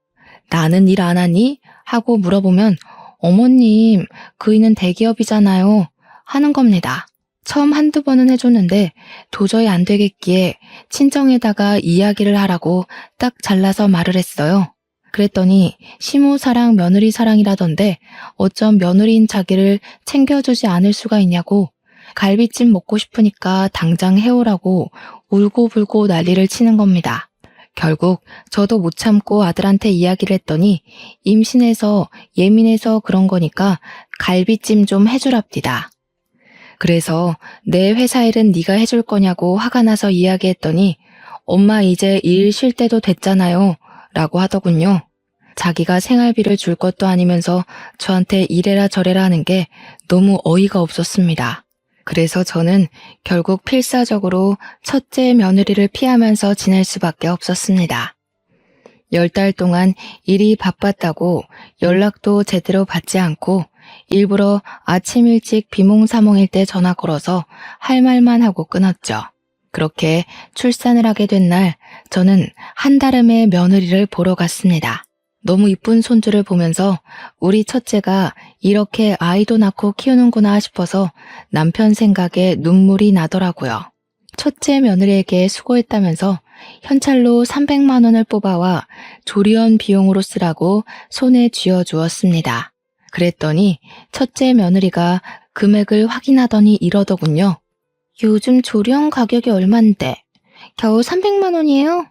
나는 일 안 하니? 하고 물어보면 어머님 그이는 대기업이잖아요 하는 겁니다. 처음 한두 번은 해줬는데 도저히 안 되겠기에 친정에다가 이야기를 하라고 딱 잘라서 말을 했어요. 그랬더니 시모 사랑 며느리 사랑이라던데 어쩜 며느리인 자기를 챙겨주지 않을 수가 있냐고 갈비찜 먹고 싶으니까 당장 해오라고 울고불고 난리를 치는 겁니다. 결국 저도 못 참고 아들한테 이야기를 했더니 임신해서 예민해서 그런 거니까 갈비찜 좀 해주랍디다. 그래서 내 회사 일은 네가 해줄 거냐고 화가 나서 이야기했더니 엄마 이제 일 쉴 때도 됐잖아요 라고 하더군요. 자기가 생활비를 줄 것도 아니면서 저한테 이래라 저래라 하는 게 너무 어이가 없었습니다. 그래서 저는 결국 필사적으로 첫째 며느리를 피하면서 지낼 수밖에 없었습니다. 10달 동안 일이 바빴다고 연락도 제대로 받지 않고 일부러 아침 일찍 비몽사몽일 때 전화 걸어서 할 말만 하고 끊었죠. 그렇게 출산을 하게 된 날 저는 한달음에 며느리를 보러 갔습니다. 너무 이쁜 손주를 보면서 우리 첫째가 이렇게 아이도 낳고 키우는구나 싶어서 남편 생각에 눈물이 나더라고요. 첫째 며느리에게 수고했다면서 현찰로 300만 원을 뽑아와 조리원 비용으로 쓰라고 손에 쥐어주었습니다. 그랬더니 첫째 며느리가 금액을 확인하더니 이러더군요. 요즘 조리원 가격이 얼만데? 겨우 300만 원이에요?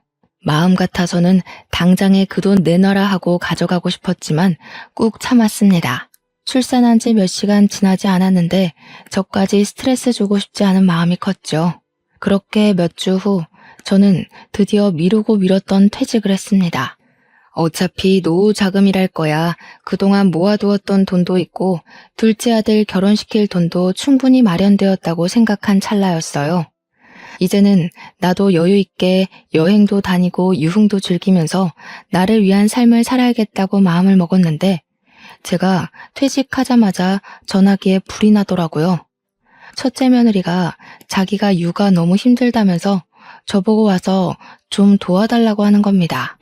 마음 같아서는 당장에 그 돈 내놔라 하고 가져가고 싶었지만 꾹 참았습니다. 출산한 지 몇 시간 지나지 않았는데 저까지 스트레스 주고 싶지 않은 마음이 컸죠. 그렇게 몇 주 후 저는 드디어 미루고 미뤘던 퇴직을 했습니다. 어차피 노후 자금이랄 거야 그동안 모아두었던 돈도 있고 둘째 아들 결혼시킬 돈도 충분히 마련되었다고 생각한 찰나였어요. 이제는 나도 여유 있게 여행도 다니고 유흥도 즐기면서 나를 위한 삶을 살아야겠다고 마음을 먹었는데 제가 퇴직하자마자 전화기에 불이 나더라고요. 첫째 며느리가 자기가 육아 너무 힘들다면서 저보고 와서 좀 도와달라고 하는 겁니다.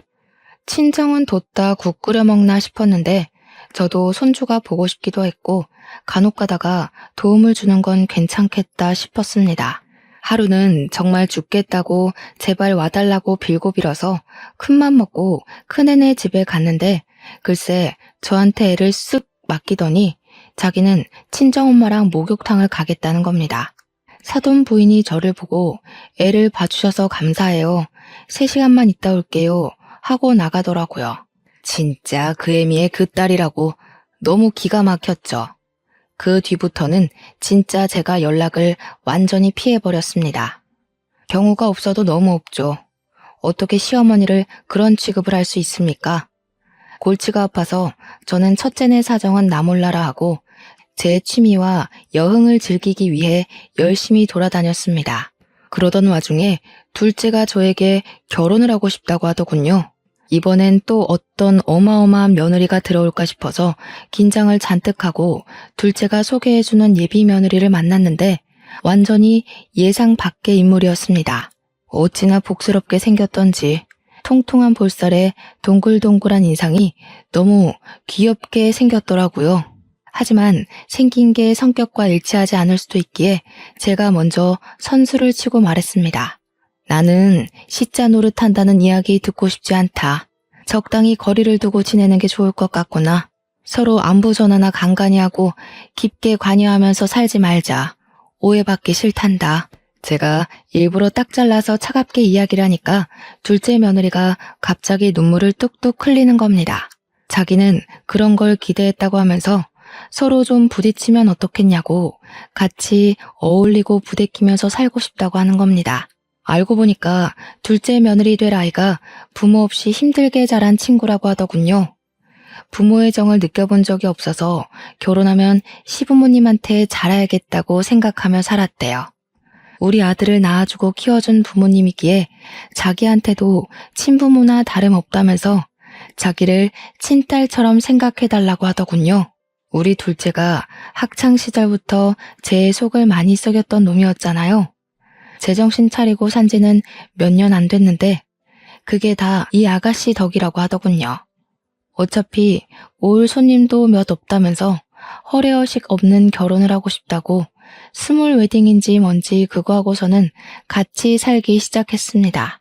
친정은 뒀다 국 끓여 먹나 싶었는데 저도 손주가 보고 싶기도 했고 간혹 가다가 도움을 주는 건 괜찮겠다 싶었습니다. 하루는 정말 죽겠다고 제발 와달라고 빌고 빌어서 큰맘 먹고 큰애네 집에 갔는데 글쎄 저한테 애를 쓱 맡기더니 자기는 친정엄마랑 목욕탕을 가겠다는 겁니다. 사돈 부인이 저를 보고 애를 봐주셔서 감사해요. 3시간만 있다 올게요. 하고 나가더라고요. 진짜 그 애미의 그 딸이라고 너무 기가 막혔죠. 그 뒤부터는 진짜 제가 연락을 완전히 피해버렸습니다. 경우가 없어도 너무 없죠. 어떻게 시어머니를 그런 취급을 할 수 있습니까? 골치가 아파서 저는 첫째네 사정은 나 몰라라 하고 제 취미와 여흥을 즐기기 위해 열심히 돌아다녔습니다. 그러던 와중에 둘째가 저에게 결혼을 하고 싶다고 하더군요. 이번엔 또 어떤 어마어마한 며느리가 들어올까 싶어서 긴장을 잔뜩 하고 둘째가 소개해주는 예비 며느리를 만났는데 완전히 예상 밖의 인물이었습니다. 어찌나 복스럽게 생겼던지 통통한 볼살에 동글동글한 인상이 너무 귀엽게 생겼더라고요. 하지만 생긴 게 성격과 일치하지 않을 수도 있기에 제가 먼저 선수를 치고 말했습니다. 나는 시자 노릇한다는 이야기 듣고 싶지 않다. 적당히 거리를 두고 지내는 게 좋을 것 같구나. 서로 안부 전화나 간간히 하고 깊게 관여하면서 살지 말자. 오해받기 싫단다. 제가 일부러 딱 잘라서 차갑게 이야기를 하니까 둘째 며느리가 갑자기 눈물을 뚝뚝 흘리는 겁니다. 자기는 그런 걸 기대했다고 하면서 서로 좀 부딪히면 어떻겠냐고 같이 어울리고 부대끼면서 살고 싶다고 하는 겁니다. 알고 보니까 둘째 며느리 될 아이가 부모 없이 힘들게 자란 친구라고 하더군요. 부모의 정을 느껴본 적이 없어서 결혼하면 시부모님한테 잘해야겠다고 생각하며 살았대요. 우리 아들을 낳아주고 키워준 부모님이기에 자기한테도 친부모나 다름없다면서 자기를 친딸처럼 생각해달라고 하더군요. 우리 둘째가 학창시절부터 제 속을 많이 썩였던 놈이었잖아요. 제정신 차리고 산 지는 몇 년 안 됐는데 그게 다 이 아가씨 덕이라고 하더군요. 어차피 올 손님도 몇 없다면서 허례허식 없는 결혼을 하고 싶다고 스몰 웨딩인지 뭔지 그거 하고서는 같이 살기 시작했습니다.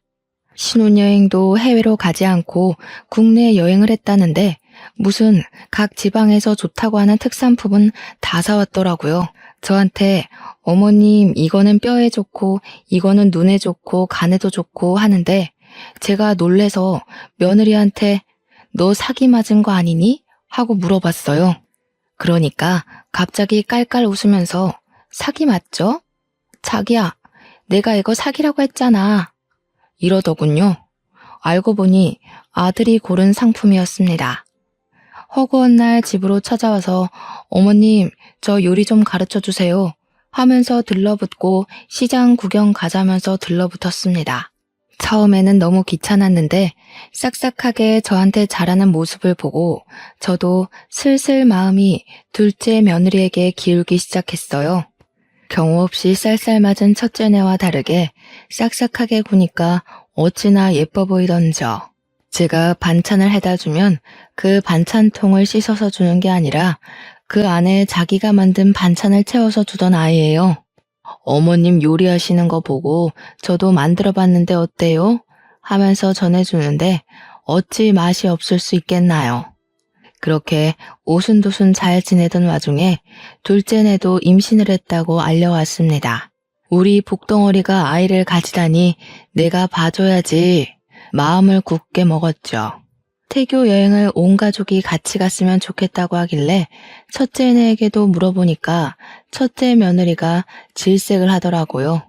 신혼여행도 해외로 가지 않고 국내 여행을 했다는데 무슨 각 지방에서 좋다고 하는 특산품은 다 사왔더라고요. 저한테 어머님 이거는 뼈에 좋고 이거는 눈에 좋고 간에도 좋고 하는데 제가 놀래서 며느리한테 너 사기 맞은 거 아니니? 하고 물어봤어요. 그러니까 갑자기 깔깔 웃으면서 사기 맞죠? 자기야, 내가 이거 사기라고 했잖아. 이러더군요. 알고 보니 아들이 고른 상품이었습니다. 허구한 날 집으로 찾아와서 어머님, 저 요리 좀 가르쳐 주세요 하면서 들러붙고 시장 구경 가자면서 들러붙었습니다. 처음에는 너무 귀찮았는데 싹싹하게 저한테 잘하는 모습을 보고 저도 슬슬 마음이 둘째 며느리에게 기울기 시작했어요. 경우 없이 쌀쌀맞은 첫째네와 다르게 싹싹하게 구니까 어찌나 예뻐 보이던저. 제가 반찬을 해다 주면 그 반찬통을 씻어서 주는 게 아니라 그 안에 자기가 만든 반찬을 채워서 주던 아이예요. 어머님 요리하시는 거 보고 저도 만들어 봤는데 어때요? 하면서 전해주는데 어찌 맛이 없을 수 있겠나요? 그렇게 오순도순 잘 지내던 와중에 둘째네도 임신을 했다고 알려왔습니다. 우리 복덩어리가 아이를 가지다니 내가 봐줘야지 마음을 굳게 먹었죠. 태교 여행을 온 가족이 같이 갔으면 좋겠다고 하길래 첫째네에게도 물어보니까 첫째 며느리가 질색을 하더라고요.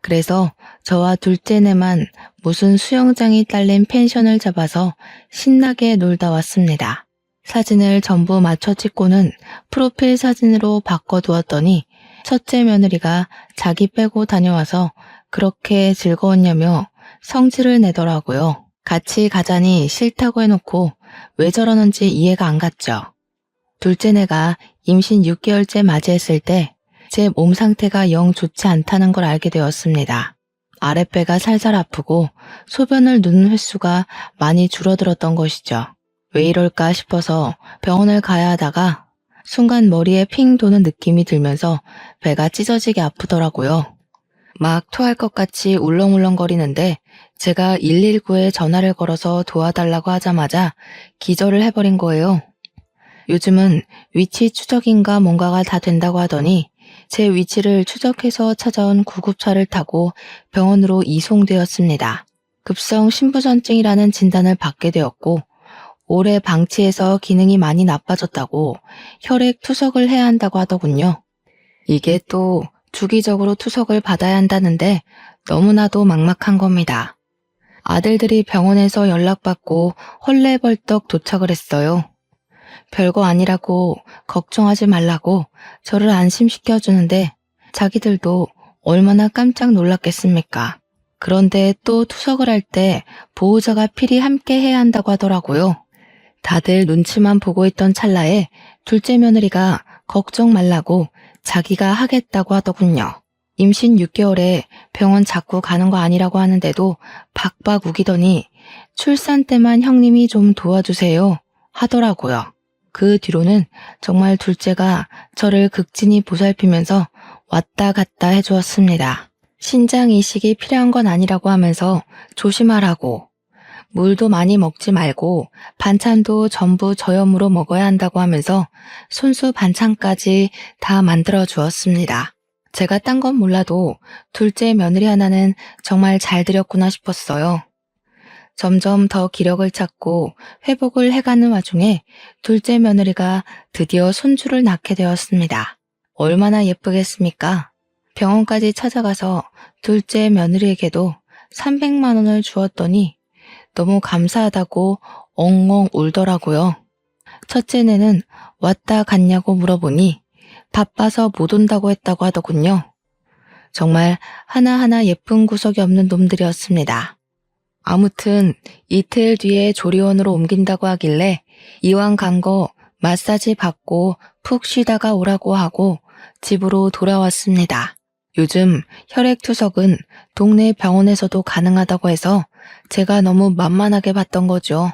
그래서 저와 둘째네만 무슨 수영장이 딸린 펜션을 잡아서 신나게 놀다 왔습니다. 사진을 전부 맞춰 찍고는 프로필 사진으로 바꿔두었더니 첫째 며느리가 자기 빼고 다녀와서 그렇게 즐거웠냐며 성질을 내더라고요. 같이 가자니 싫다고 해놓고 왜 저러는지 이해가 안 갔죠. 둘째네가 임신 6개월째 맞이했을 때 제 몸 상태가 영 좋지 않다는 걸 알게 되었습니다. 아랫배가 살살 아프고 소변을 누는 횟수가 많이 줄어들었던 것이죠. 왜 이럴까 싶어서 병원을 가야 하다가 순간 머리에 핑 도는 느낌이 들면서 배가 찢어지게 아프더라고요. 막 토할 것 같이 울렁울렁거리는데 제가 119에 전화를 걸어서 도와달라고 하자마자 기절을 해버린 거예요. 요즘은 위치 추적인가 뭔가가 다 된다고 하더니 제 위치를 추적해서 찾아온 구급차를 타고 병원으로 이송되었습니다. 급성 신부전증이라는 진단을 받게 되었고 오래 방치해서 기능이 많이 나빠졌다고 혈액 투석을 해야 한다고 하더군요. 이게 또 주기적으로 투석을 받아야 한다는데 너무나도 막막한 겁니다. 아들들이 병원에서 연락받고 헐레벌떡 도착을 했어요. 별거 아니라고 걱정하지 말라고 저를 안심시켜주는데 자기들도 얼마나 깜짝 놀랐겠습니까? 그런데 또 투석을 할 때 보호자가 필히 함께 해야 한다고 하더라고요. 다들 눈치만 보고 있던 찰나에 둘째 며느리가 걱정 말라고 자기가 하겠다고 하더군요. 임신 6개월에 병원 자꾸 가는 거 아니라고 하는데도 박박 우기더니 출산 때만 형님이 좀 도와주세요 하더라고요. 그 뒤로는 정말 둘째가 저를 극진히 보살피면서 왔다 갔다 해주었습니다. 신장 이식이 필요한 건 아니라고 하면서 조심하라고, 물도 많이 먹지 말고 반찬도 전부 저염으로 먹어야 한다고 하면서 손수 반찬까지 다 만들어 주었습니다. 제가 딴 건 몰라도 둘째 며느리 하나는 정말 잘 들였구나 싶었어요. 점점 더 기력을 찾고 회복을 해가는 와중에 둘째 며느리가 드디어 손주를 낳게 되었습니다. 얼마나 예쁘겠습니까? 병원까지 찾아가서 둘째 며느리에게도 300만 원을 주었더니 너무 감사하다고 엉엉 울더라고요. 첫째네는 왔다 갔냐고 물어보니 바빠서 못 온다고 했다고 하더군요. 정말 하나하나 예쁜 구석이 없는 놈들이었습니다. 아무튼 이틀 뒤에 조리원으로 옮긴다고 하길래 이왕 간 거 마사지 받고 푹 쉬다가 오라고 하고 집으로 돌아왔습니다. 요즘 혈액 투석은 동네 병원에서도 가능하다고 해서 제가 너무 만만하게 봤던 거죠.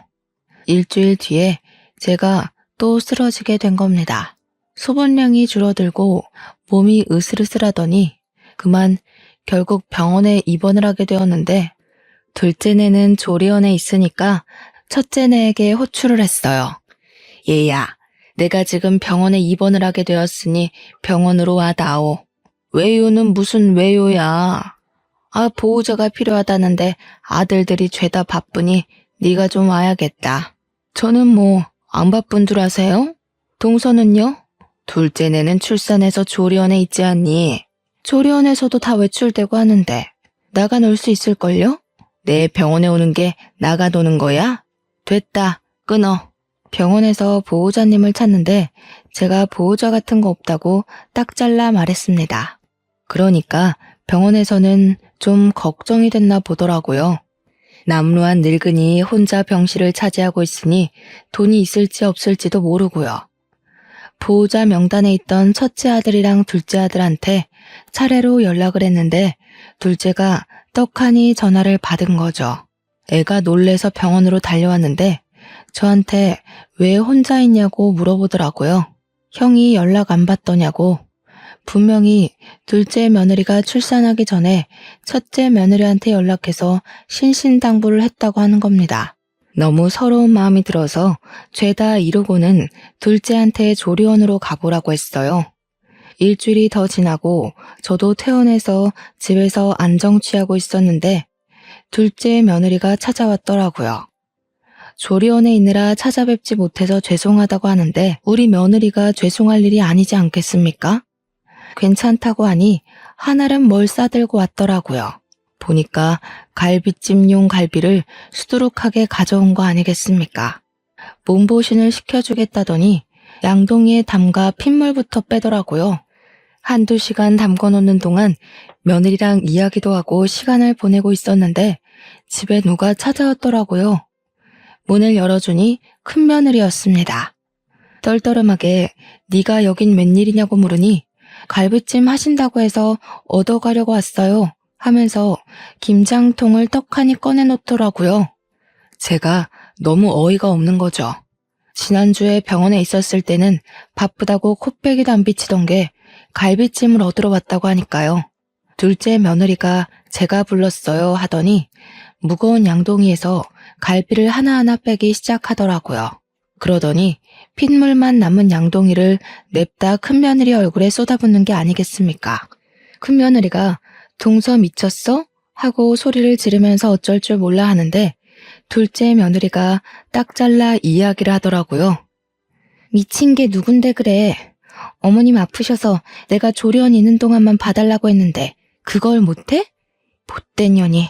일주일 뒤에 제가 또 쓰러지게 된 겁니다. 소변량이 줄어들고 몸이 으슬으슬하더니 그만 결국 병원에 입원을 하게 되었는데 둘째네는 조리원에 있으니까 첫째네에게 호출을 했어요. 얘야, 내가 지금 병원에 입원을 하게 되었으니 병원으로 와다오. 외요는 무슨 외요야. 보호자가 필요하다는데 아들들이 죄다 바쁘니 네가 좀 와야겠다. 저는 뭐 안 바쁜 줄 아세요? 동서는요? 둘째네는 출산해서 조리원에 있지 않니? 조리원에서도 다 외출되고 하는데 나가 놀 수 있을걸요? 내 병원에 오는 게 나가 노는 거야? 됐다, 끊어. 병원에서 보호자님을 찾는데 제가 보호자 같은 거 없다고 딱 잘라 말했습니다. 그러니까 병원에서는 좀 걱정이 됐나 보더라고요. 남루한 늙은이 혼자 병실을 차지하고 있으니 돈이 있을지 없을지도 모르고요. 보호자 명단에 있던 첫째 아들이랑 둘째 아들한테 차례로 연락을 했는데 둘째가 떡하니 전화를 받은 거죠. 애가 놀래서 병원으로 달려왔는데 저한테 왜 혼자 있냐고 물어보더라고요. 형이 연락 안 받더냐고. 분명히 둘째 며느리가 출산하기 전에 첫째 며느리한테 연락해서 신신당부를 했다고 하는 겁니다. 너무 서러운 마음이 들어서 죄다 이루고는 둘째한테 조리원으로 가보라고 했어요. 일주일이 더 지나고 저도 퇴원해서 집에서 안정 취하고 있었는데 둘째 며느리가 찾아왔더라고요. 조리원에 있느라 찾아뵙지 못해서 죄송하다고 하는데 우리 며느리가 죄송할 일이 아니지 않겠습니까? 괜찮다고 하니 한알은 뭘 싸들고 왔더라고요. 보니까 갈비찜용 갈비를 수두룩하게 가져온 거 아니겠습니까? 몸보신을 시켜주겠다더니 양동이에 담가 핏물부터 빼더라고요. 한두 시간 담궈놓는 동안 며느리랑 이야기도 하고 시간을 보내고 있었는데 집에 누가 찾아왔더라고요. 문을 열어주니 큰며느리였습니다. 떨떠름하게 네가 여긴 웬일이냐고 물으니 갈비찜 하신다고 해서 얻어가려고 왔어요 하면서 김장통을 떡하니 꺼내놓더라고요. 제가 너무 어이가 없는 거죠. 지난주에 병원에 있었을 때는 바쁘다고 콧배기도 안 비치던 게 갈비찜을 얻으러 왔다고 하니까요. 둘째 며느리가 제가 불렀어요 하더니 무거운 양동이에서 갈비를 하나하나 빼기 시작하더라고요. 그러더니 핏물만 남은 양동이를 냅다 큰며느리 얼굴에 쏟아붓는 게 아니겠습니까? 큰며느리가 동서 미쳤어? 하고 소리를 지르면서 어쩔 줄 몰라 하는데 둘째 며느리가 딱 잘라 이야기를 하더라고요. 미친 게 누군데 그래. 어머님 아프셔서 내가 조리원 있는 동안만 봐달라고 했는데 그걸 못해? 못된 년이.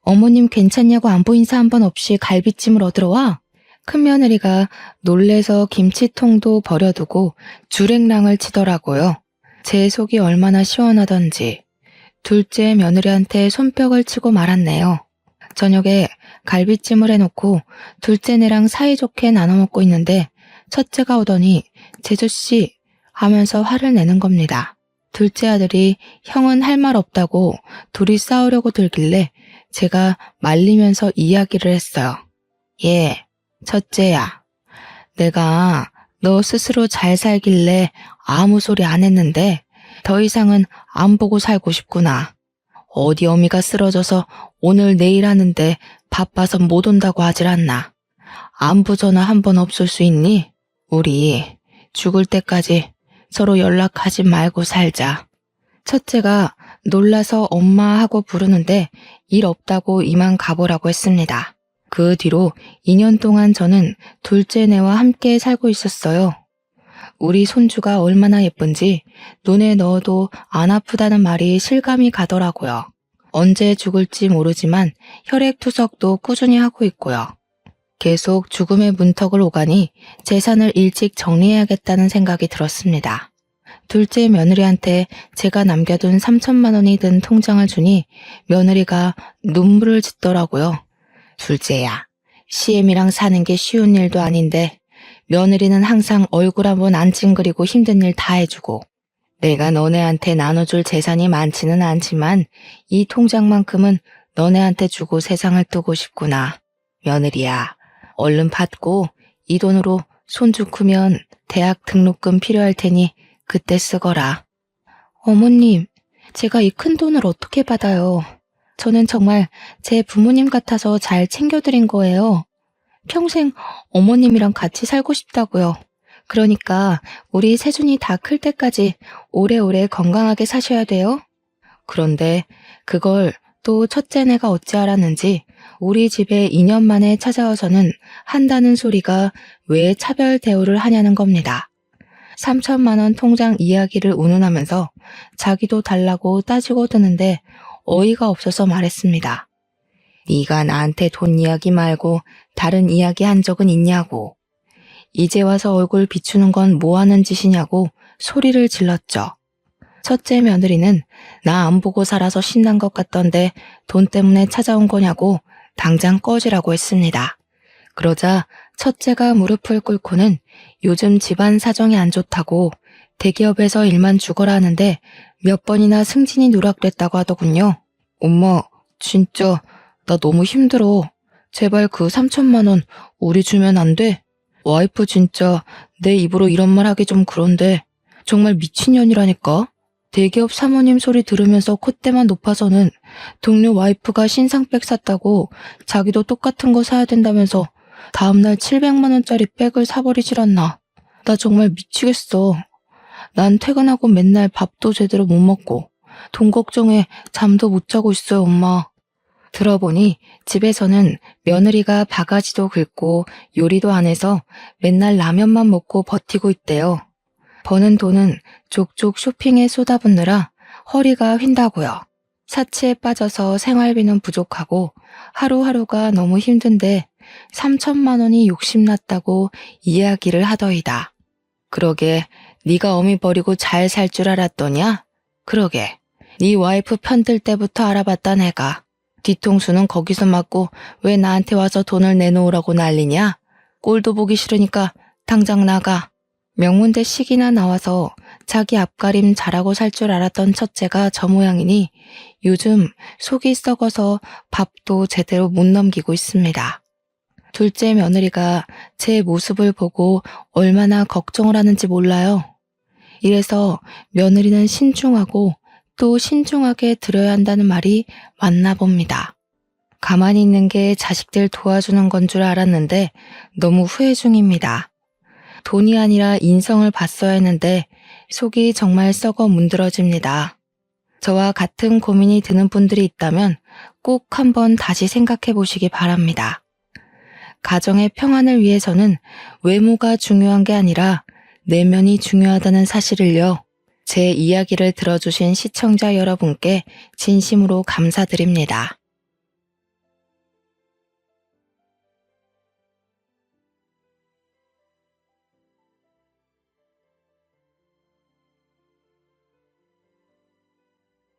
어머님 괜찮냐고 안부 인사 한 번 없이 갈비찜을 얻으러 와? 큰며느리가 놀래서 김치통도 버려두고 주랭랑을 치더라고요. 제 속이 얼마나 시원하던지 둘째 며느리한테 손뼉을 치고 말았네요. 저녁에 갈비찜을 해놓고 둘째네랑 사이좋게 나눠 먹고 있는데 첫째가 오더니 제주씨 하면서 화를 내는 겁니다. 둘째 아들이 형은 할 말 없다고 둘이 싸우려고 들길래 제가 말리면서 이야기를 했어요. 예, 첫째야. 내가 너 스스로 잘 살길래 아무 소리 안 했는데 더 이상은 안 보고 살고 싶구나. 어디 어미가 쓰러져서 오늘 내일 하는데 바빠서 못 온다고 하질 않나. 안부 전화 한 번 없을 수 있니? 우리 죽을 때까지 서로 연락하지 말고 살자. 첫째가 놀라서 엄마 하고 부르는데 일 없다고 이만 가보라고 했습니다. 그 뒤로 2년 동안 저는 둘째네와 함께 살고 있었어요. 우리 손주가 얼마나 예쁜지 눈에 넣어도 안 아프다는 말이 실감이 가더라고요. 언제 죽을지 모르지만 혈액투석도 꾸준히 하고 있고요. 계속 죽음의 문턱을 오가니 재산을 일찍 정리해야겠다는 생각이 들었습니다. 둘째 며느리한테 제가 남겨둔 3천만 원이 든 통장을 주니 며느리가 눈물을 짓더라고요. 둘째야, 시엠이랑 사는 게 쉬운 일도 아닌데 며느리는 항상 얼굴 한번 안 찡그리고 힘든 일 다 해주고 내가 너네한테 나눠줄 재산이 많지는 않지만 이 통장만큼은 너네한테 주고 세상을 뜨고 싶구나. 며느리야, 얼른 받고 이 돈으로 손주 크면 대학 등록금 필요할 테니 그때 쓰거라. 어머님, 제가 이 큰 돈을 어떻게 받아요? 저는 정말 제 부모님 같아서 잘 챙겨드린 거예요. 평생 어머님이랑 같이 살고 싶다고요. 그러니까 우리 세준이 다 클 때까지 오래오래 건강하게 사셔야 돼요. 그런데 그걸 또 첫째네가 어찌 알았는지 우리 집에 2년 만에 찾아와서는 한다는 소리가 왜 차별 대우를 하냐는 겁니다. 3천만 원 통장 이야기를 운운하면서 자기도 달라고 따지고 드는데 어이가 없어서 말했습니다. 네가 나한테 돈 이야기 말고 다른 이야기 한 적은 있냐고. 이제 와서 얼굴 비추는 건 뭐하는 짓이냐고 소리를 질렀죠. 첫째 며느리는 나 안 보고 살아서 신난 것 같던데 돈 때문에 찾아온 거냐고 당장 꺼지라고 했습니다. 그러자 첫째가 무릎을 꿇고는 요즘 집안 사정이 안 좋다고 대기업에서 일만 죽어라 하는데 몇 번이나 승진이 누락됐다고 하더군요. 엄마, 진짜 나 너무 힘들어. 제발 그 3천만 원 우리 주면 안 돼? 와이프 진짜 내 입으로 이런 말 하기 좀 그런데 정말 미친년이라니까. 대기업 사모님 소리 들으면서 콧대만 높아서는 동료 와이프가 신상백 샀다고 자기도 똑같은 거 사야 된다면서 다음날 700만 원짜리 백을 사버리질 않나. 나 정말 미치겠어. 난 퇴근하고 맨날 밥도 제대로 못 먹고 돈 걱정에 잠도 못 자고 있어요, 엄마. 들어보니 집에서는 며느리가 바가지도 긁고 요리도 안 해서 맨날 라면만 먹고 버티고 있대요. 버는 돈은 족족 쇼핑에 쏟아붓느라 허리가 휜다고요. 사치에 빠져서 생활비는 부족하고 하루하루가 너무 힘든데 3천만 원이 욕심났다고 이야기를 하더이다. 그러게 네가 어미 버리고 잘 살 줄 알았더냐? 그러게 네 와이프 편들 때부터 알아봤다 내가. 뒤통수는 거기서 맞고 왜 나한테 와서 돈을 내놓으라고 난리냐? 꼴도 보기 싫으니까 당장 나가. 명문대 식이나 나와서 자기 앞가림 잘하고 살 줄 알았던 첫째가 저 모양이니 요즘 속이 썩어서 밥도 제대로 못 넘기고 있습니다. 둘째 며느리가 제 모습을 보고 얼마나 걱정을 하는지 몰라요. 이래서 며느리는 신중하고 또 신중하게 들어야 한다는 말이 맞나 봅니다. 가만히 있는 게 자식들 도와주는 건 줄 알았는데 너무 후회 중입니다. 돈이 아니라 인성을 봤어야 했는데 속이 정말 썩어 문드러집니다. 저와 같은 고민이 드는 분들이 있다면 꼭 한번 다시 생각해 보시기 바랍니다. 가정의 평안을 위해서는 외모가 중요한 게 아니라 내면이 중요하다는 사실을요. 제 이야기를 들어주신 시청자 여러분께 진심으로 감사드립니다.